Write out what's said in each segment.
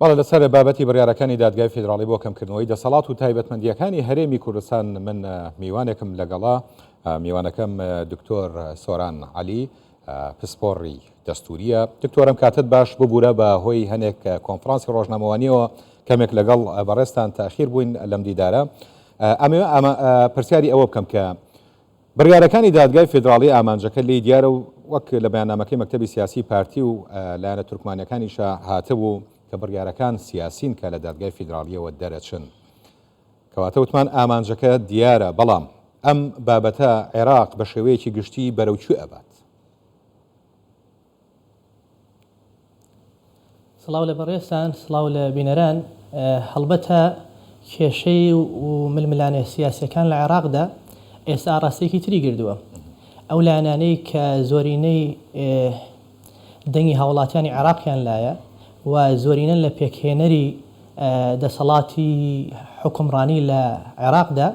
بەڵێ لەسەر بابەتی بڕیارەکانی دادگای فیدراڵی بۆ کەمکردنەوەی دەسەڵات و تایبەتمەندیەکانی هەرێمی کوردستان من میوانێکم لەگەڵا میوانەکەم دکتۆر سۆران عەلی پسپۆڕی دەستوریە. دکتۆرم کاتت باش ببوورە بە هۆی هەنێک کۆنفرانسی ڕۆژنامەوانیەوە کەمێک لەگەڵ بەڕێستان تاخیر بووین لەم دیدارە. ئەمە پرسیاری ئەوە بکەم کە بڕیارەکانی دادگای فیدراڵی ئامانجەکە لی دیارە و وەک لە بەیاننامەکەی مەکتەبی سیاسی پارتی و لایەنە تورکمانیەکانیشە هاتبوو کە بڕیارەکان سیاسین کە لە دادگای فیدراڵیەوە دەرەچن. کەواتە وتمان ئامانجەکە دیارە، بەڵام ئەم بابەتە عێراق بە شێوەیەکی گشتی بەرەوچوو ئەبات. سڵاو لە بەڕێستان، سڵاو لە بینەران. هەڵبەتە کێشەی و ململانێ سیاسیەکان لە عێراقدا ئێستا ڕاستێکی تری گردووە. ئەو لایەنانەی کە زۆرینەی دەنگی هاوڵاتیانی عێراقیان لایە و زۆرینە لە پێکهێنەری دەسەڵاتی حکومڕانی لە عێراقدا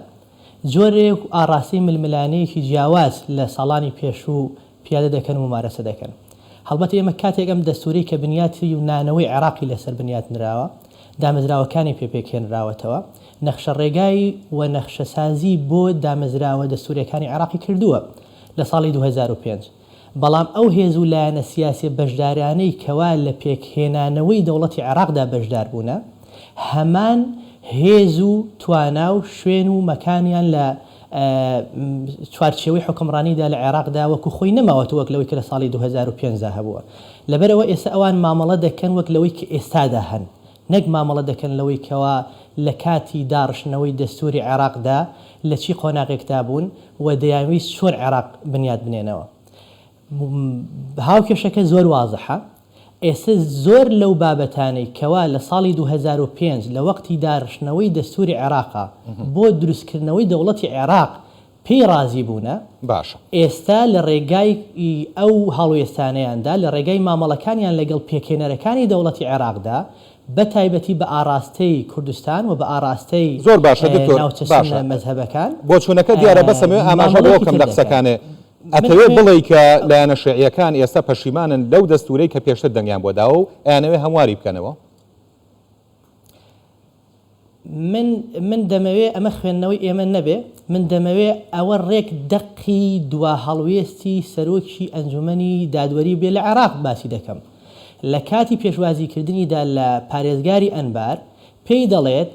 جۆرێک ئاڕاستی ململانەیەکی جیاواز لە ساڵانی پێشوو پیادە دەکەن و ممارەسە دەکەن. هەڵبەت ئێمە کاتێک ئەم دەستوری کە بنیاتی و نانەوەی عێراقی لەسەر بنیاتنراوە دامەزراوەکانی پێپێکهێنراوەتەوە، نەخشە ڕێگایی و نەخشەسازی بۆ دامەزراوە دەستوریەکانی عێراقی کردووە لە ساڵی 2005. بەڵام ئەو هێز و لایەنە سیاسی بەشدارانەی کەوا لە پێکهێنانەوەی دەوڵەتی عێراقدا بەشدار بوونە، هەمان هێز و توانا و شوێن و مەکانیان لە چوارچێوەی حکومڕانیدا لە عێراقدا وەکو خۆی نەماوەتە وەک لەوەی کە لە ساڵی 2005 هەبووە. لەبەرەوە ئێستا ئەوان مامەڵە دەکەن وەک لەوەی کە ئێستادا هەن، نەک مامەڵە دەکەن لەوەی کەوا لە کاتی داڕشنەوەی دەستوری عێراقدا لە چی قۆناغێکدا بوون و دەیانویست چۆن عێراق بنیاد بنێنەوە. هاوکێشەکە زۆر وازەحە. ئێستا زۆر لەو بابەتانەی کەوا لە ساڵی 2005 لە وەقتی داڕشنەوەی دەستوری عێراقا بۆ دروستکردنەوەی دەوڵەتی عێراق پێی رازی بوونە، باشە ئێستا لە ڕێگای ئەو هەڵوێستانەیاندا لە ڕێگای مامەڵەکانیان لەگەڵ پێکهێنەرەکانی دەوڵەتی عێراقدا بە تایبەتی بە ئاراستەی کوردستان و بە ئاراستەی زۆر باشە ناوچەسانە مەذهبەکان بۆ چوونەکە دیارە بەسەمێ ئاماژە بۆ کەم لە قسەکانێ ئەتەوێت بڵێ کە لایەنە شیعیەکان ئێستا پەشیمانن لەو دەستورەی کە پێشتر دەنگیان بۆ داوە و ئەیانەوێ هەمواری بکەنەوە. من دەمەوێ ئەمە خوێندنەوەی ئێمە نەبێ، من دەمەوێ ئەوە ڕێک دەقی دوا هەڵوێستی سەرۆکی ئەنجومەنی دادوەری بێ لە عێراق باسی دەکەم. لە کاتی پێشوازیکردنیدا لە پارێزگاری ئەنبار پێی دەڵێت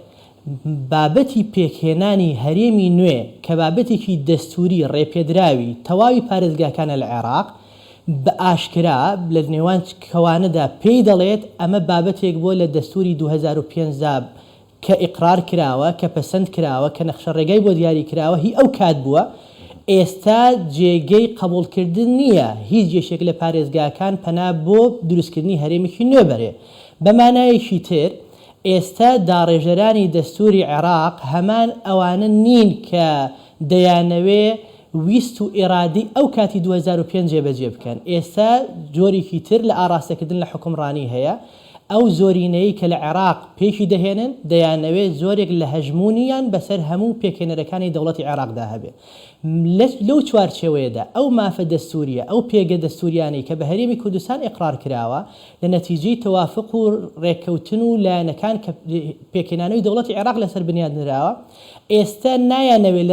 بابەتی پێکهێنانی هەرێمی نوێ کە بابەتێکی دەستوری ڕێپێدراوی تەواوی پارێزگاکانە لە عێراق بە ئاشکرا لە نێوان کەوانەدا پێی دەڵێت ئەمە بابەتێک بۆ لە دەستوری 2005 کە ئیقرار کراوە، کە پەسەند کراوە، کە نەخشە ڕێگای بۆ دیاری کراوە، هی ئەو کات بووە. ئێستا جێگەی قبولکردن نییە هیچ جێشێک لە پارێزگاکان پەنا بۆ دروستکردنی هەرێمێکی نوێ بەرێ. بەمانایەکی تر ئێستا داڕێژەرانی دەستوری عێراق هەمان ئەوانە نین کە دەیانەوێ ویست و ئێرادی ئەو کاتی 2005 جێبەجێ بکەن. ئێستا جۆرێکی تر لە ئاراستەکردن لە حکومڕانی هەیە. ئەو زۆرینەی کە لە عێراق پێشی دەهێنن دەیانەوێت زۆرێک لە هەژمونیان بەسەر هەموو پێکهێنەرەکانی دەوڵەتی عێراقدا هەبێ. لەو چوارچێوەیەدا ئەو مافە دەستوریە، ئەو پێگە دەستوریانی کە بە هەرێمی کوردستان ئیقرار کراوە لە نەتیجەی تەوافق و ڕێککەوتن و لایەنەکان کە پێکهێنانەوەی دەوڵەتی عێراق لەسەر بنیادنراوە، ئێستا نایانەوێت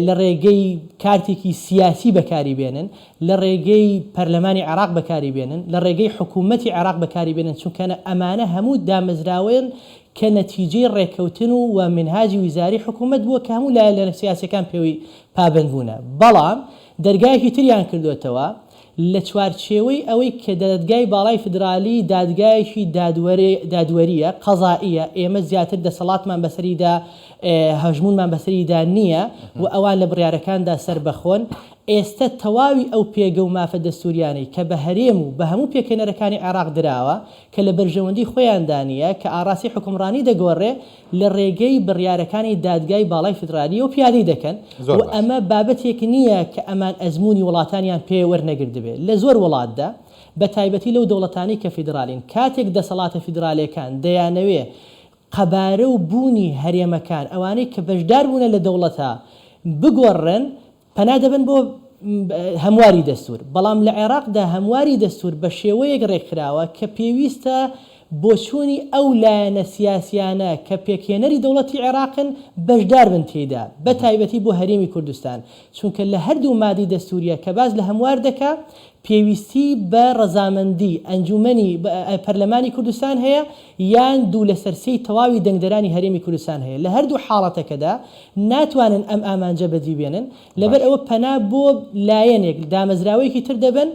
لە ڕێگەی کارتێکی سیاسی بەکاری بێنن، لە ڕێگەی پەرلەمانی عێراق بەکاری بێنن، لە ڕێگەی حکوومەتی عێراق بەکاری بێنن، چونکە ئەمانە هەموو دامەزراوەن کە نەتیجەی ڕێککەوتن و منهاجی ویزاری حکوومەت بووە کە هەموو لایەنە سیاسیەکان پێوەی پابند بوونە. بەڵام دەرگایەکی تریان کردوێتەوە لە چوارچێوەی ئەوەی کە دادگای باڵای فدرالی دادگایەکی دادوەریە قەزائیە، ئێمە زیاتر دەسەڵاتمان بەسەریدا هەژمونمان بەسەریدا نییە و ئەوان لە بڕیارەکاندا سەر بەخۆن. ئێستا تەواوی ئەو پێگە و مافە دەستوریانی کە بە هەرێم و بە هەموو پێکهێنەرەکانی عێراق دراوە کە لە بەرژەوەندی خۆیاندانیە کە ئاراسی حکومڕانی دەگۆڕێ لە ڕێگەی بڕیارەکانی دادگای باڵای فدرالی و پیادەی دەکەن و ئەمە بابەتێک نییە کە ئەمان ئەزمموی وڵاتانیان پێ وەرنەگرت بێت. لە زۆر وڵاتدا بە تایبەتی لەو دەوڵەتانی کە فیدرالین کاتێک دەسەڵاتە فیدرالیەکان دەیانەوێ قەبارە و بوونی هەرێمەکان ئەوانەی کە بەشدار بوونە لە دەوڵەتە بگۆڕن پەنا دەبن بۆ هەمواری دەستور. بەڵام لە عێراقدا هەمواری دەستور بە شێوەیەک ڕێکخراوە کە پێویستە بۆچوونی ئەو لایەنە سیاسیانە کە پێکهێنەری دەوڵەتی عێراقن بەشدار بن تێدا بە تایبەتی بۆ هەرێمی کوردستان چونکە لە هەردوو مادی دەستوریە کە باز لە هەموار دەکا پێویستی بە ڕەزامەندی ئەنجومەنی پەرلەمانی کوردستان هەیە یان دوو لە سەرسەی تەواوی دەنگدەرانی هەرێمی کوردستان هەیە لە هەردوو حاڵەتەکەدا ناتوانن ئەم ئامانجە بەجی بێنن لەبەر ئەوە پەنا بۆ لایەنێک دامەزراوەیەکی تر دەبن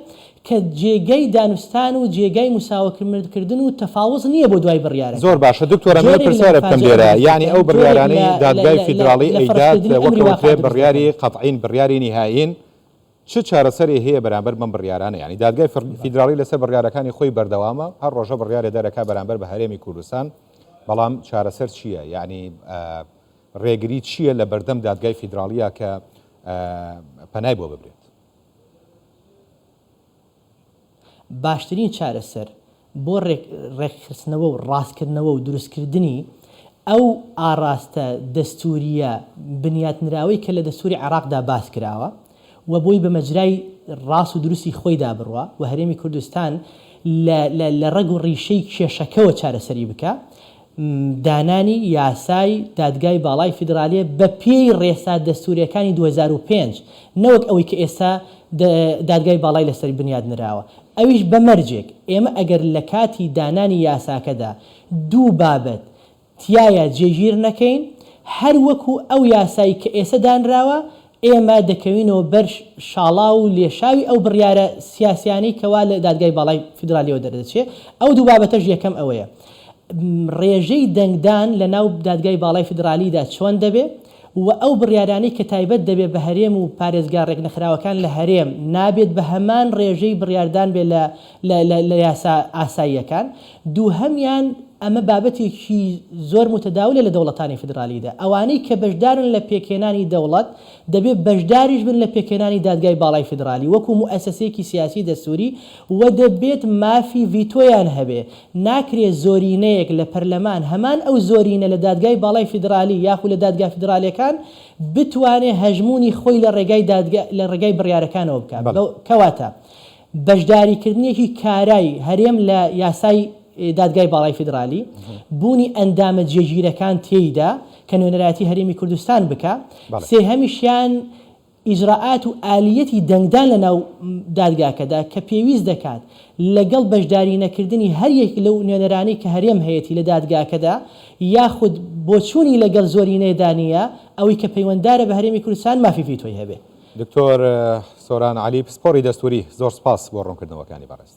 کە جێگەی دانوستان و جێگەی مساوەکردن و تەفاوز نییە بۆ دوای بڕیارە زۆر باشە دکتۆرە من پرسیارە بکەم لێرە یعنی ئەو بڕیارانەی دادگای فیدراڵی ئەیدات وەکوێ بڕیاری قەتعین بڕیاری نهایین چه چارەسەری هەیە بەرامبەر بەم بڕیارانە یعنی دادگای فیدراڵی لەسەر بڕیارەکانی خۆی بەردەوامە هەر ڕۆژە بڕیارێ دەرەکا بەرامبەر بە هەرێمی کوردستان بەڵام چارەسەر چییە یعنی ڕێگری چییە لە بەردەم دادگای فیدراڵیە کە پەنای بۆ ببرێت باشترین چارەسەر بۆ ڕێکخستنەوە و ڕاستکردنەوە و دروستکردنی ئەو ئاراستە دەستوریە بنیاتنراوەی کە لە دەستوری عێراقدا باس کراوە و بۆی بە مەجرای ڕاست و دروستی خۆیدا بڕوە و هەرێمی کوردستان لە ڕێگ و ڕیشەی کێشەکەەوە چارەسەری بکە دانانی یاسای دادگای باڵای فیدرالیە بە پێی ڕێسا دەستوریەکانی 2005 نەوەک ئەوەی کە ئێستا دادگای باڵای لەسەری بنیاد نراوە ئەویش بەمەرجێک ئێمە ئەگەر لە کاتی دانانی یاساکەدا دوو بابەت تایە جێگیر نەکەین هەر وەکو ئەو یاسایی کە ئێستا دانراوە ئێمە دەکەوینەوە بەر شاڵا و لێشاوی ئەو بڕیارە سیاسیانەی کەوا لە دادگای باڵای فیدرالیەوە دەردەچێت ئەو دوو بابەتەش یەکەم ئەوەیە ڕێژەی دەنگدان لە ناو دادگای باڵای فیدرالیدا چۆن دەبێت و ئەو بڕیارانەی کە تایبەت دەبێت بە هەرێم و پارێزگار ڕێکنەخراوەکان لە هەرێم نابێت بە هەمان ڕێژەی بڕیاردان بێت لە یاسا ئاساییەکان دووهەمیان ئەمە بابەتێکی زۆر متەداولە لە دەوڵەتانی فیدرالیدا ئەوانەی کە بەشدارن لە پێکهێنانی دەوڵەت دەبێت بەشداریش بن لە پێکهێنانی دادگای باڵای فیدرالی وەکو موئەسسەیەکی سیاسی دەستوری و دەبێت مافی ڤیتۆیان هەبێ ناکرێت زۆرینەیەک لە پەرلەمان هەمان ئەو زۆرینە لە دادگای باڵای فیدرالی یاخود لە دادگای فیدرالیەکان بتوانێت هەژمونی خۆی لە ڕێگای بڕیارەکانەوە بکات کەواتە بەشداریکردنێکی کارای هەرێم لە یاسای دادگای باڵای فیدرالی بوونی ئەندامە جێگیرەکان تێیدا کە نوێنەرایەتی هەرێمی کوردستان بکە سێهەمیشیان ئیجراعات و ئالیەتی دەنگدان لە ناو دادگاکەدا کە پێویست دەکات لەگەڵ بەشداری نەکردنی هەر یەک لەو نوێنەرانی کە هەرێم هەیەی لە دادگاکەدا یاخود بۆچوونی لەگەڵ زۆرینەیەدا نییە ئەوەی کە پەیوەنددارە بە هەرێمی کوردستان مافی ڤیتۆی هەبێ دکتۆر سۆران عەلی پسپۆڕی دەستوری زۆر سپاس بۆ ڕوونکردنەوەکانی بەڕێز